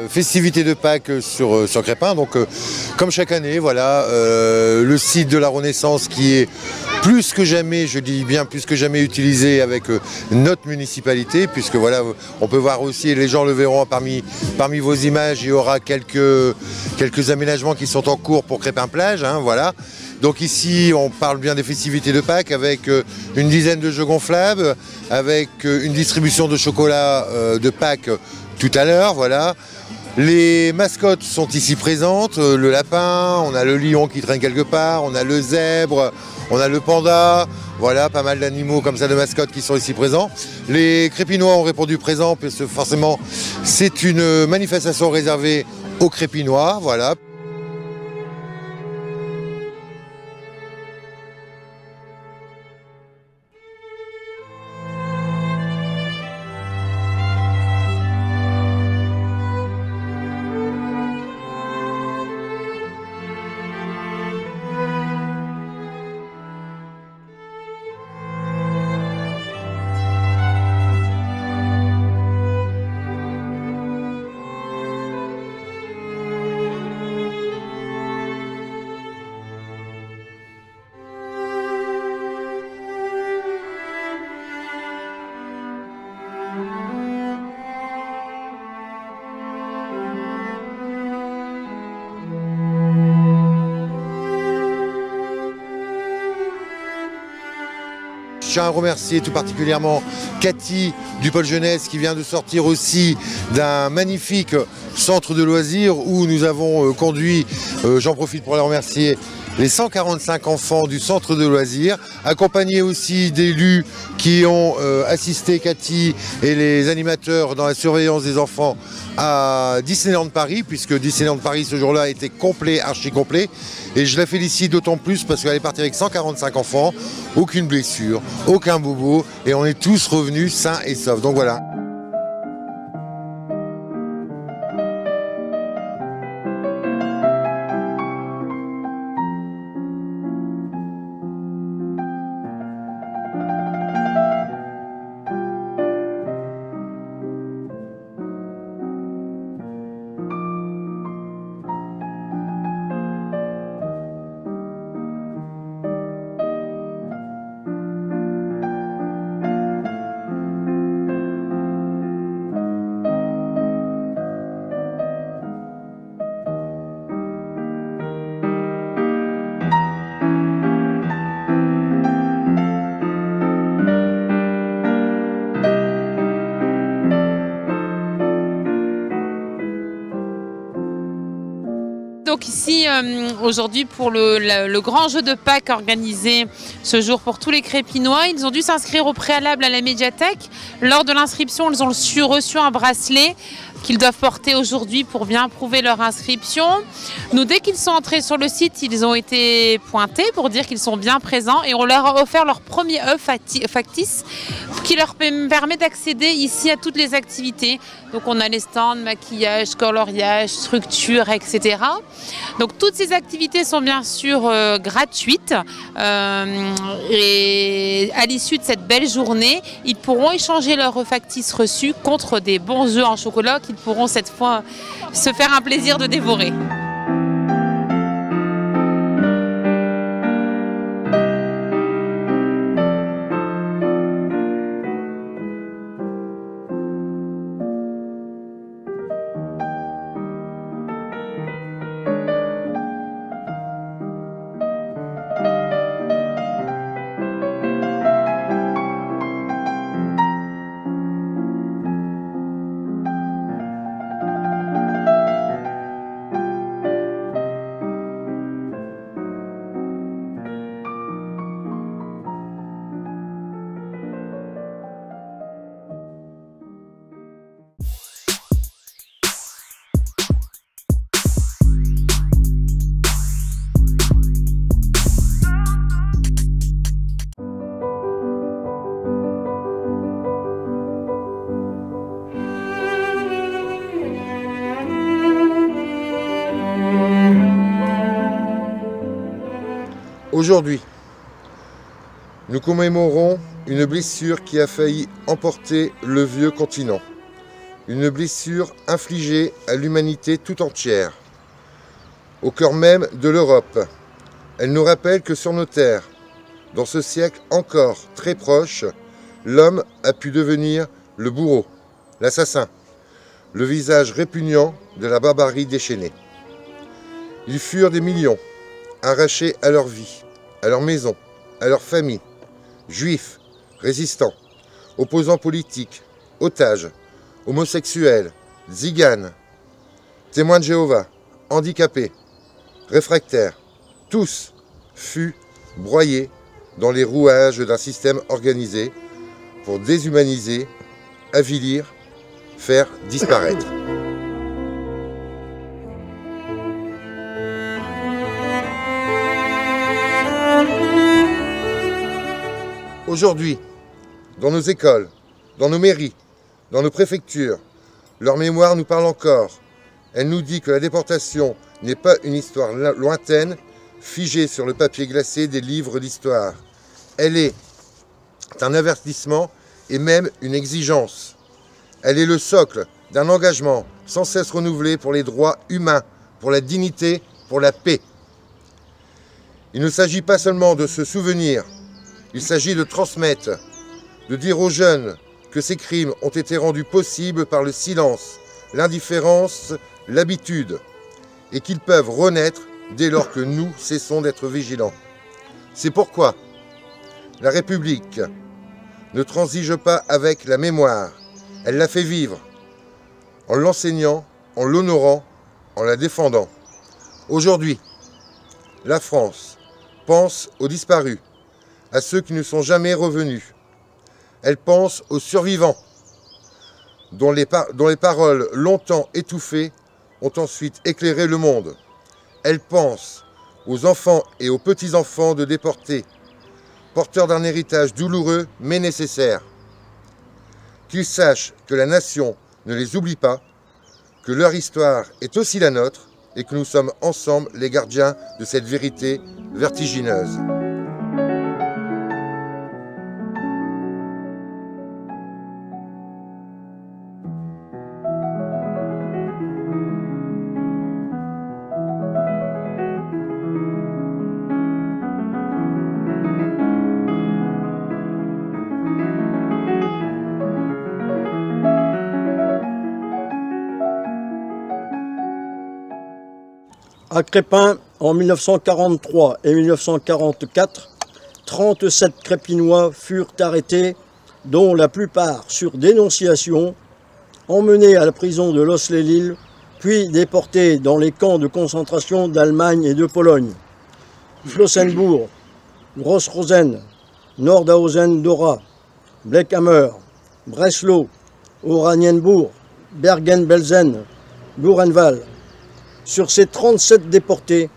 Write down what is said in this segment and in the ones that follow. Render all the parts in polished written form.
festivités de Pâques sur Crespin. Donc comme chaque année, voilà, le site de la Renaissance qui est plus que jamais, je dis bien plus que jamais utilisé avec notre municipalité, puisque voilà, on peut voir aussi, et les gens le verront parmi vos images, il y aura quelques aménagements qui sont en cours pour Crespin plage, hein, voilà. Donc ici, on parle bien des festivités de Pâques avec une dizaine de jeux gonflables, avec une distribution de chocolat de Pâques tout à l'heure, voilà. Les mascottes sont ici présentes, le lapin, on a le lion qui traîne quelque part, on a le zèbre, on a le panda, voilà, pas mal d'animaux comme ça de mascottes qui sont ici présents. Les Crépinois ont répondu présent, parce que forcément, c'est une manifestation réservée aux Crépinois, voilà. Je tiens à remercier tout particulièrement Cathy du pôle jeunesse qui vient de sortir aussi d'un magnifique centre de loisirs où nous avons conduit, j'en profite pour les remercier, les 145 enfants du centre de loisirs, accompagnés aussi d'élus qui ont assisté Cathy et les animateurs dans la surveillance des enfants à Disneyland Paris, puisque Disneyland Paris ce jour-là était complet, archi complet. Et je la félicite d'autant plus parce qu'elle est partie avec 145 enfants, aucune blessure, aucun bobo, et on est tous revenus sains et saufs. Donc voilà. Donc ici aujourd'hui pour le grand jeu de Pâques organisé ce jour pour tous les Crépinois, ils ont dû s'inscrire au préalable à la médiathèque. Lors de l'inscription, ils ont reçu un bracelet qu'ils doivent porter aujourd'hui pour bien prouver leur inscription. Nous, dès qu'ils sont entrés sur le site, ils ont été pointés pour dire qu'ils sont bien présents et on leur a offert leur premier œuf factice qui leur permet d'accéder ici à toutes les activités. Donc on a les stands, maquillage, coloriage, structure, etc. Donc toutes ces activités sont bien sûr gratuites et à l'issue de cette belle journée, ils pourront échanger leur œuf factice reçu contre des bons œufs en chocolat qu'ils pourront cette fois se faire un plaisir de dévorer. Aujourd'hui, nous commémorons une blessure qui a failli emporter le vieux continent. une blessure infligée à l'humanité tout entière, au cœur même de l'Europe. Elle nous rappelle que sur nos terres, dans ce siècle encore très proche, l'homme a pu devenir le bourreau, l'assassin, le visage répugnant de la barbarie déchaînée. Ils furent des millions, arrachés à leur vie, à leur maison, à leur famille, juifs, résistants, opposants politiques, otages, homosexuels, tziganes, témoins de Jéhovah, handicapés, réfractaires, tous furent broyés dans les rouages d'un système organisé pour déshumaniser, avilir, faire disparaître. Aujourd'hui, dans nos écoles, dans nos mairies, dans nos préfectures, leur mémoire nous parle encore. Elle nous dit que la déportation n'est pas une histoire lointaine, figée sur le papier glacé des livres d'histoire. Elle est un avertissement et même une exigence. Elle est le socle d'un engagement sans cesse renouvelé pour les droits humains, pour la dignité, pour la paix. Il ne s'agit pas seulement de se souvenir, il s'agit de transmettre, de dire aux jeunes que ces crimes ont été rendus possibles par le silence, l'indifférence, l'habitude, et qu'ils peuvent renaître dès lors que nous cessons d'être vigilants. C'est pourquoi la République ne transige pas avec la mémoire, elle la fait vivre, en l'enseignant, en l'honorant, en la défendant. Aujourd'hui, la France pense aux disparus, à ceux qui ne sont jamais revenus. Elle pense aux survivants, dont les paroles longtemps étouffées ont ensuite éclairé le monde. Elle pense aux enfants et aux petits-enfants de déportés, porteurs d'un héritage douloureux mais nécessaire. Qu'ils sachent que la nation ne les oublie pas, que leur histoire est aussi la nôtre et que nous sommes ensemble les gardiens de cette vérité vertigineuse. À Crespin, en 1943 et 1944, 37 Crépinois furent arrêtés, dont la plupart sur dénonciation, emmenés à la prison de Los-les-Lilles, puis déportés dans les camps de concentration d'Allemagne et de Pologne. Flossenburg, Gross-Rosen, Nordhausen-Dora, Bleckhammer, Breslau, Oranienburg, Bergen-Belsen, Buchenwald. Sur ces 37 déportés,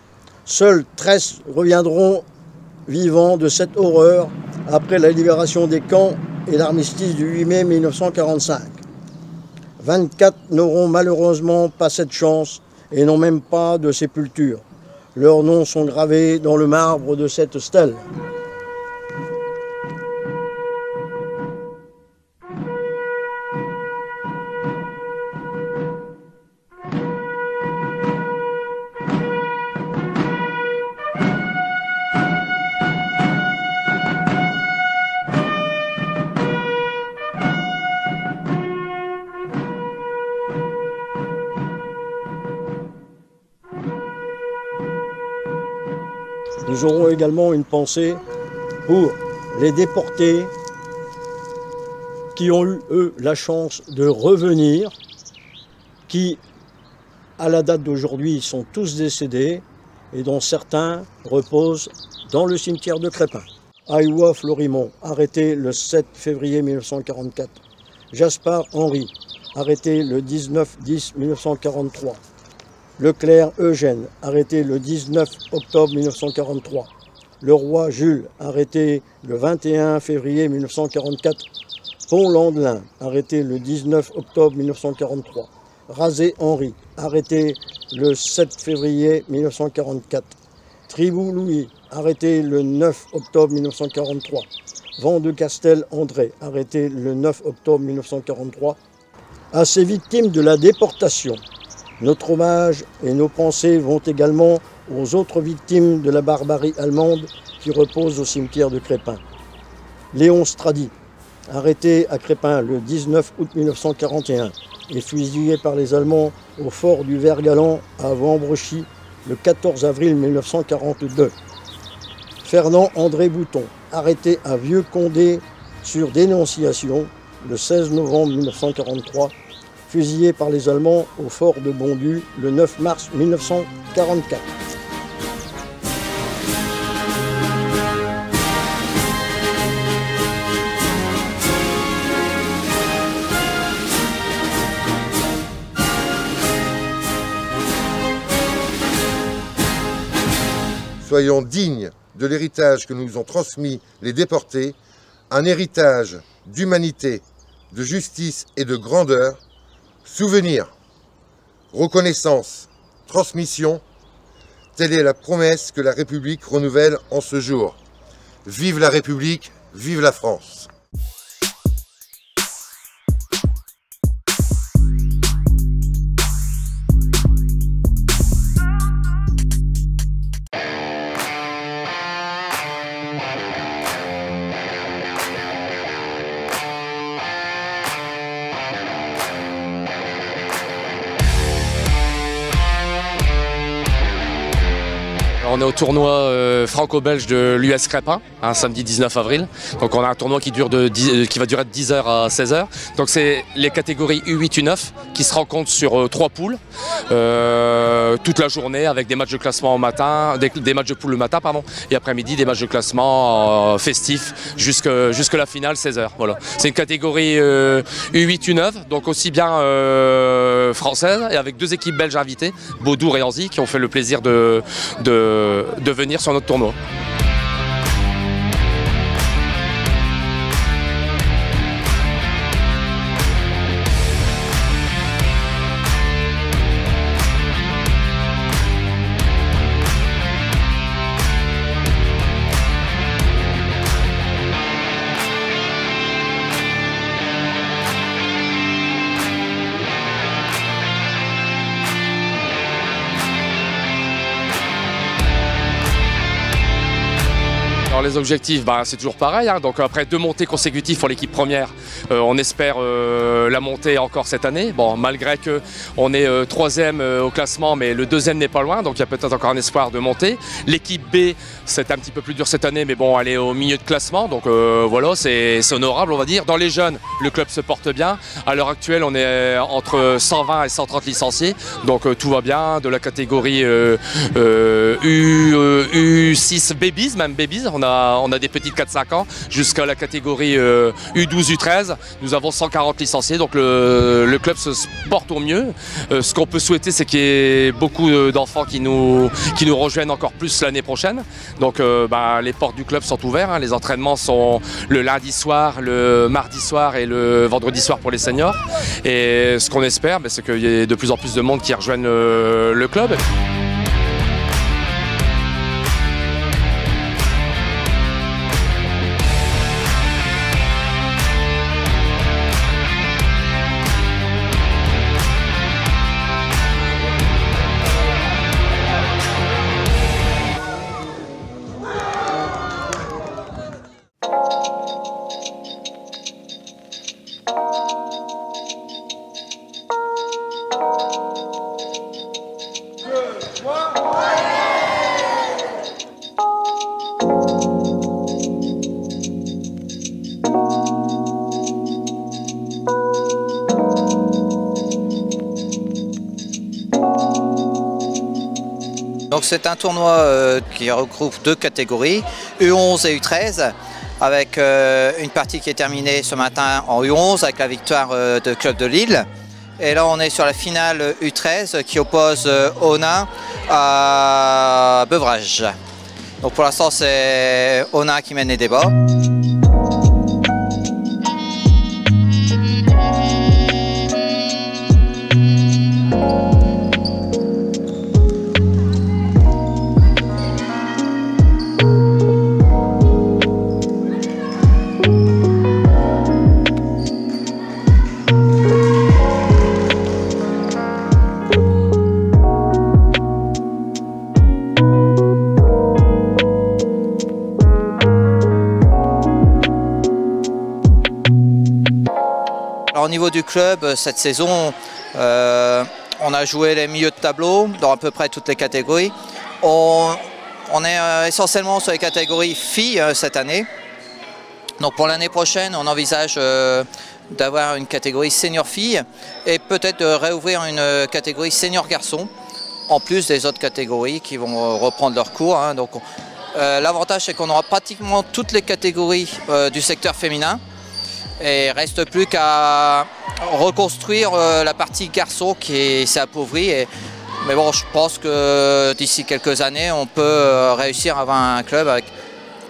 seuls 13 reviendront vivants de cette horreur après la libération des camps et l'armistice du 8 mai 1945. 24 n'auront malheureusement pas cette chance et n'ont même pas de sépulture. Leurs noms sont gravés dans le marbre de cette stèle. Nous aurons également une pensée pour les déportés qui ont eu, eux, la chance de revenir, qui, à la date d'aujourd'hui, sont tous décédés et dont certains reposent dans le cimetière de Crespin. Aïwa Florimond, arrêté le 7 février 1944. Jaspard Henry, arrêté le 19-10-1943. Leclerc Eugène, arrêté le 19 octobre 1943. Leroy Jules, arrêté le 21 février 1944. Pont-Landelin, arrêté le 19 octobre 1943. Razé Henri, arrêté le 7 février 1944. Tribou Louis, arrêté le 9 octobre 1943. Vandecastel André, arrêté le 9 octobre 1943. à ces victimes de la déportation. Notre hommage et nos pensées vont également aux autres victimes de la barbarie allemande qui reposent au cimetière de Crespin. Léon Strady, arrêté à Crespin le 19 août 1941 et fusillé par les Allemands au fort du Vert-Galant à Vambrechy le 14 avril 1942. Fernand André Bouton, arrêté à Vieux-Condé sur dénonciation le 16 novembre 1943, fusillé par les Allemands au fort de Bondu le 9 mars 1944. Soyons dignes de l'héritage que nous ont transmis les déportés, un héritage d'humanité, de justice et de grandeur. Souvenir, reconnaissance, transmission, telle est la promesse que la République renouvelle en ce jour. Vive la République, vive la France! On est au tournoi franco-belge de l'US Crespin, samedi 19 avril. Donc on a un tournoi qui va durer de 10h à 16h. Donc c'est les catégories U8, U9 qui se rencontrent sur 3 poules toute la journée avec des matchs de classement au matin, des matchs de poule le matin pardon, et après-midi des matchs de classement festifs jusqu'à la finale 16h. Voilà. C'est une catégorie U8, U9, donc aussi bien française et avec 2 équipes belges invitées, Beaudour et Anzy, qui ont fait le plaisir de venir sur notre tournoi. Alors les objectifs, c'est toujours pareil, donc après 2 montées consécutives pour l'équipe première, on espère la montée encore cette année. Bon, malgré qu'on est 3e au classement, mais le 2e n'est pas loin, donc il y a peut-être encore un espoir de monter. L'équipe B, c'est un petit peu plus dur cette année, mais bon, elle est au milieu de classement, donc voilà, c'est honorable on va dire. Dans les jeunes, le club se porte bien. À l'heure actuelle, on est entre 120 et 130 licenciés, donc tout va bien. De la catégorie U6 Babies, même Babies, on a des petites 4-5 ans, jusqu'à la catégorie U12, U13. Nous avons 140 licenciés, donc le club se porte au mieux. Ce qu'on peut souhaiter, c'est qu'il y ait beaucoup d'enfants qui nous rejoignent encore plus l'année prochaine. Donc les portes du club sont ouvertes, les entraînements sont le lundi soir, le mardi soir et le vendredi soir pour les seniors. Et ce qu'on espère, c'est qu'il y ait de plus en plus de monde qui rejoignent le club. Donc c'est un tournoi qui regroupe 2 catégories, U11 et U13, avec une partie qui est terminée ce matin en U11 avec la victoire de Club de Lille. Et là on est sur la finale U13 qui oppose Onnaing à Beuvrages. Donc pour l'instant c'est Onnaing qui mène les débats. au niveau du club, cette saison, on a joué les milieux de tableau dans à peu près toutes les catégories. On est essentiellement sur les catégories filles cette année. Donc pour l'année prochaine, on envisage d'avoir une catégorie senior filles et peut-être de réouvrir une catégorie senior garçons, en plus des autres catégories qui vont reprendre leur cours. Hein. Donc l'avantage, c'est qu'on aura pratiquement toutes les catégories du secteur féminin. Et il ne reste plus qu'à reconstruire la partie garçon qui s'est appauvrie. Mais bon, je pense que d'ici quelques années, on peut réussir à avoir un club avec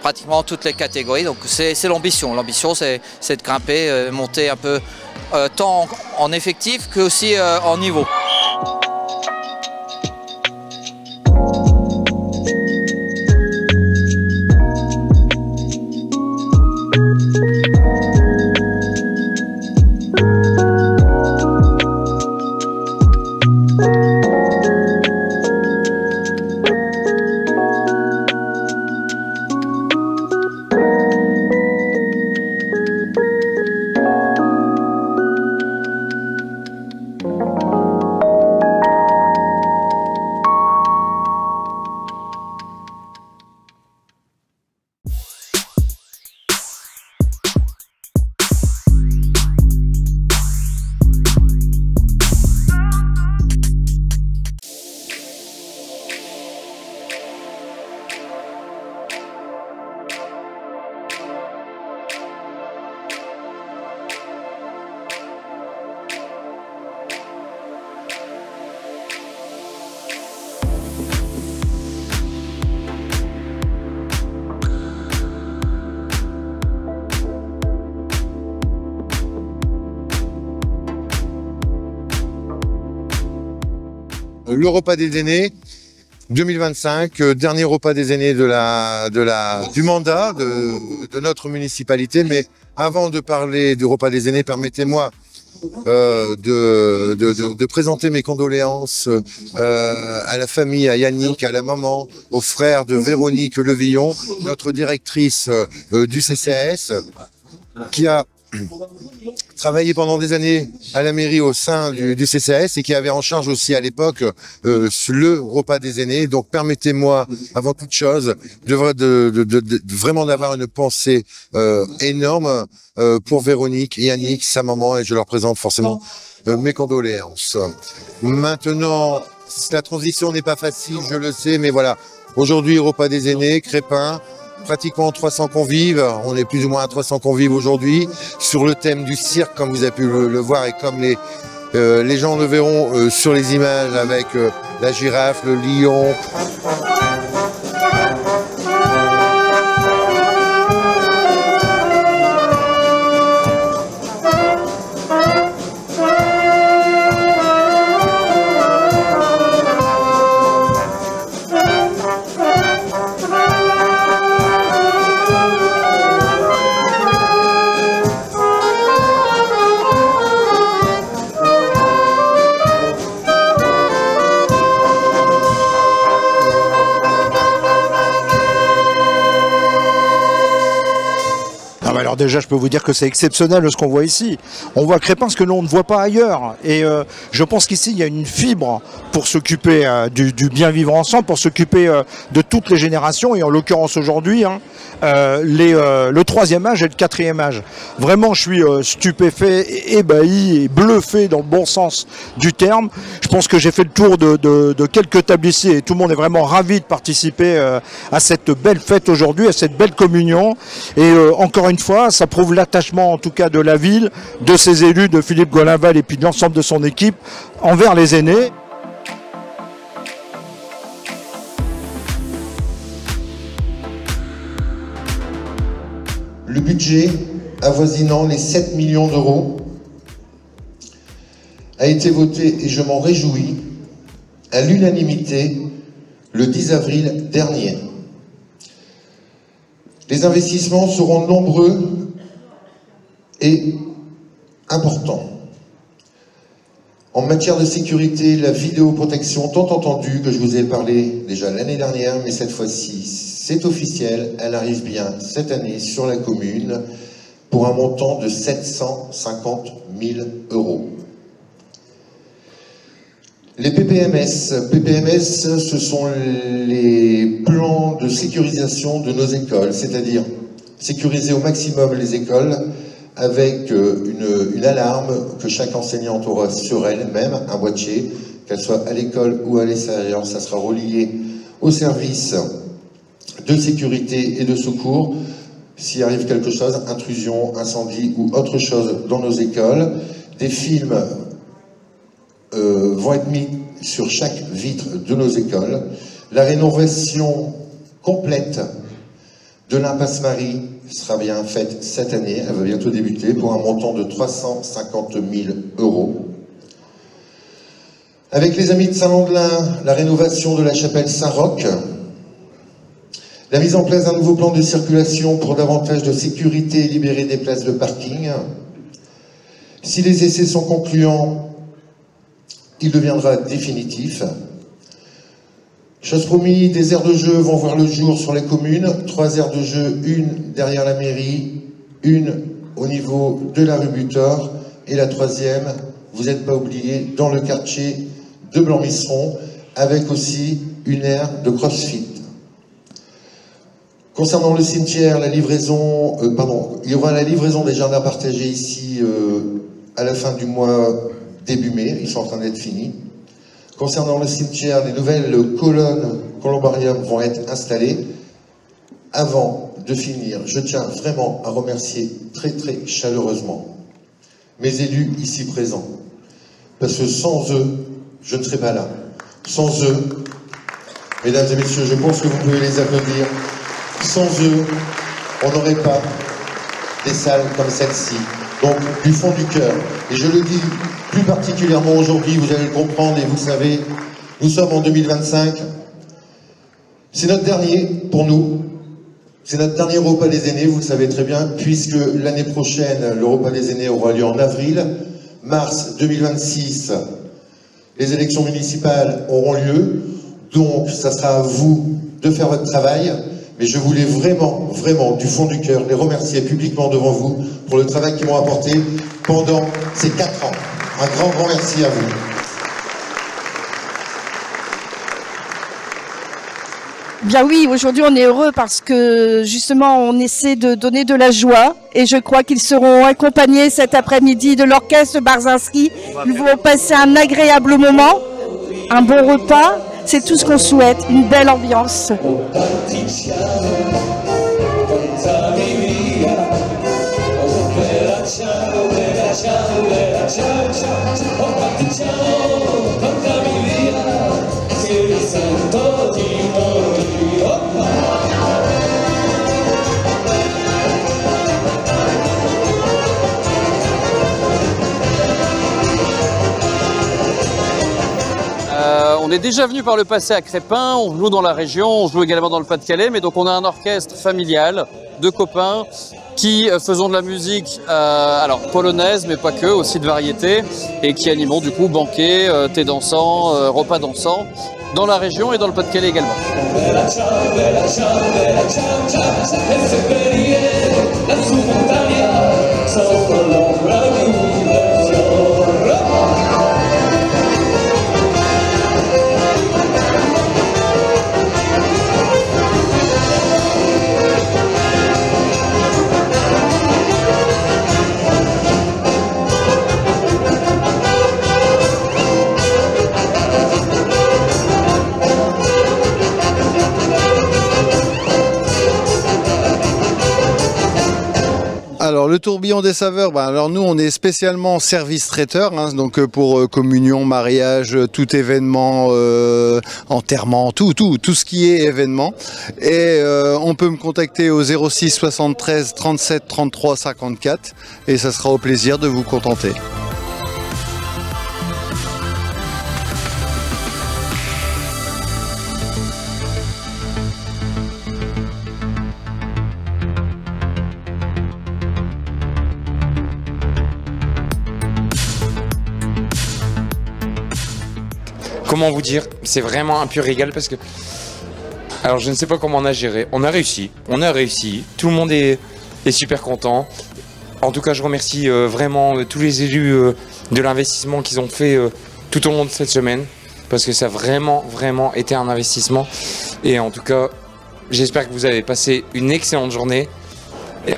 pratiquement toutes les catégories. Donc c'est l'ambition. L'ambition, c'est de grimper, monter un peu tant en effectif que aussi en niveau. Le repas des aînés 2025, dernier repas des aînés du mandat de notre municipalité. Mais avant de parler du repas des aînés, permettez-moi de présenter mes condoléances à la famille, à Yannick, à la maman, aux frères de Véronique Levillon, notre directrice du CCAS, qui a travaillé pendant des années à la mairie au sein du CCAS et qui avait en charge aussi à l'époque le repas des aînés. Donc permettez-moi, avant toute chose, vraiment d'avoir une pensée énorme pour Véronique et Yannick, sa maman, et je leur présente forcément mes condoléances. Maintenant, la transition n'est pas facile, je le sais, mais voilà. Aujourd'hui, repas des aînés, Crépin, pratiquement 300 convives, on est plus ou moins à 300 convives aujourd'hui, sur le thème du cirque, comme vous avez pu le voir, et comme les gens le verront sur les images, avec la girafe, le lion. Alors déjà, je peux vous dire que c'est exceptionnel ce qu'on voit ici. On voit Crépin, ce que l'on ne voit pas ailleurs. Et je pense qu'ici, il y a une fibre pour s'occuper du bien vivre ensemble, pour s'occuper de toutes les générations. Et en l'occurrence aujourd'hui, le 3e âge et le 4e âge. Vraiment, je suis stupéfait, ébahi et bluffé dans le bon sens du terme. Je pense que j'ai fait le tour de quelques tables ici et tout le monde est vraiment ravi de participer à cette belle fête aujourd'hui, à cette belle communion. Et encore une fois, ça prouve l'attachement en tout cas de la ville, de ses élus, de Philippe Golinval et puis de l'ensemble de son équipe envers les aînés. Le budget avoisinant les 7 millions d'euros a été voté, et je m'en réjouis, à l'unanimité le 10 avril dernier. Les investissements seront nombreux et importants. En matière de sécurité, la vidéoprotection tant entendue, que je vous ai parlé déjà l'année dernière, mais cette fois-ci, c'est officiel, elle arrive bien cette année sur la commune pour un montant de 750 000 €. Les PPMS. PPMS, ce sont les plans de sécurisation de nos écoles, c'est-à-dire sécuriser au maximum les écoles avec une alarme que chaque enseignante aura sur elle-même, un boîtier, qu'elle soit à l'école ou à l'extérieur. Ça sera relié au service de sécurité et de secours. S'il arrive quelque chose, intrusion, incendie ou autre chose dans nos écoles, des films vont être mis sur chaque vitre de nos écoles. La rénovation complète de l'impasse Marie sera bien faite cette année, elle va bientôt débuter, pour un montant de 350 000 €. Avec les Amis de Saint-Landelin, la rénovation de la chapelle Saint-Roch, la mise en place d'un nouveau plan de circulation pour davantage de sécurité et libérer des places de parking. Si les essais sont concluants, il deviendra définitif. Chose promise, des aires de jeu vont voir le jour sur les communes. 3 aires de jeu, une derrière la mairie, une au niveau de la rue Butor, et la 3e, vous n'êtes pas oubliés, dans le quartier de Blanc-Misseron, avec aussi une aire de crossfit. Concernant le cimetière, la livraison, il y aura la livraison des jardins partagés ici à la fin du mois, début mai, ils sont en train d'être finis. Concernant le cimetière, les nouvelles colonnes columbarium vont être installées. Avant de finir, je tiens vraiment à remercier très très chaleureusement mes élus ici présents. Parce que sans eux, je ne serais pas là. Sans eux, mesdames et messieurs, je pense que vous pouvez les applaudir. Sans eux, on n'aurait pas des salles comme celle-ci. Donc, du fond du cœur. Et je le dis plus particulièrement aujourd'hui, vous allez le comprendre et vous savez, nous sommes en 2025. C'est notre dernier, pour nous, c'est notre dernier repas des aînés, vous le savez très bien, puisque l'année prochaine, le repas des aînés aura lieu en avril. Mars 2026, les élections municipales auront lieu. Donc, ça sera à vous de faire votre travail. Mais je voulais vraiment, vraiment, du fond du cœur, les remercier publiquement devant vous pour le travail qu'ils m'ont apporté pendant ces 4 ans. Un grand, grand merci à vous. Bien oui, aujourd'hui on est heureux parce que justement on essaie de donner de la joie et je crois qu'ils seront accompagnés cet après-midi de l'orchestre Barzinski. Ils vont passer un agréable moment, un bon repas, c'est tout ce qu'on souhaite, une belle ambiance. On est déjà venu par le passé à Crespin, on joue dans la région, on joue également dans le Pas-de-Calais, mais donc on a un orchestre familial de copains qui faisons de la musique, alors polonaise, mais pas que, aussi de variété, et qui animons du coup banquets, thé dansant, repas dansants, dans la région et dans le Pas-de-Calais également. Alors le tourbillon des saveurs, alors nous on est spécialement service traiteur, hein, donc pour communion, mariage, tout événement, enterrement, tout ce qui est événement. Et on peut me contacter au 06 73 37 33 54 et ça sera au plaisir de vous contenter. Comment vous dire, c'est vraiment un pur régal parce que, alors je ne sais pas comment on a géré, on a réussi, tout le monde est super content. En tout cas, je remercie vraiment tous les élus de l'investissement qu'ils ont fait tout au long de cette semaine, parce que ça a vraiment été un investissement. Et en tout cas, j'espère que vous avez passé une excellente journée. Et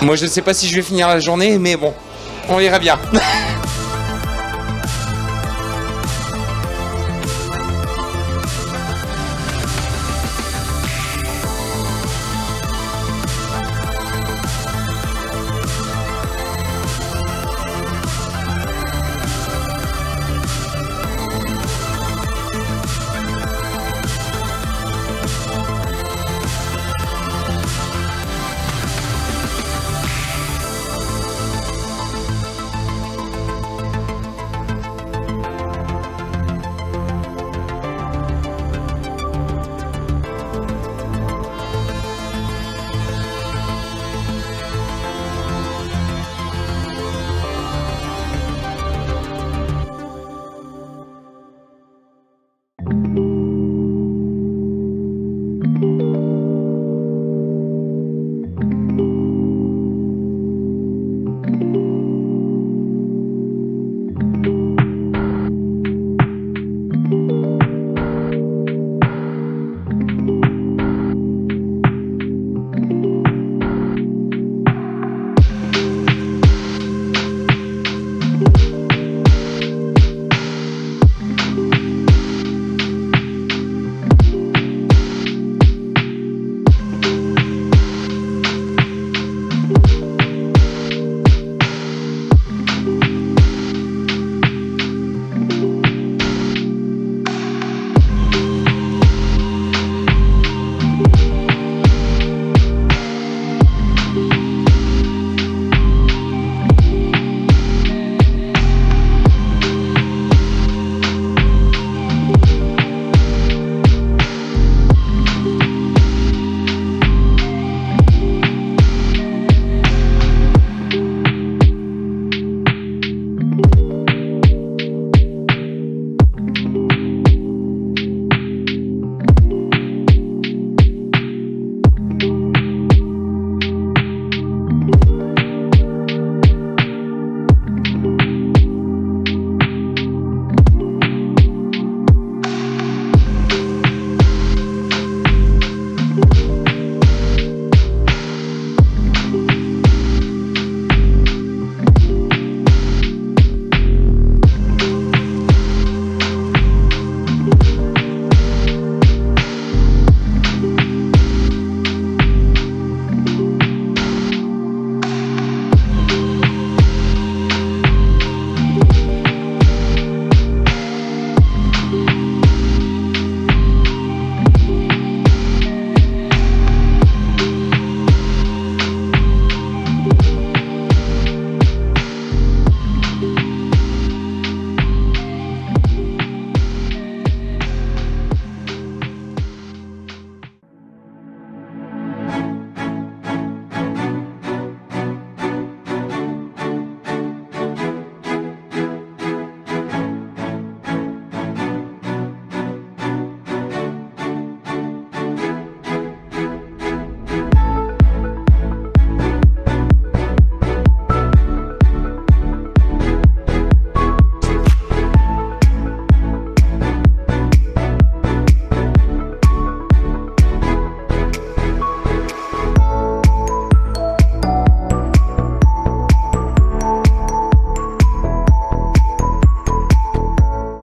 moi, je ne sais pas si je vais finir la journée, mais bon, on verra bien.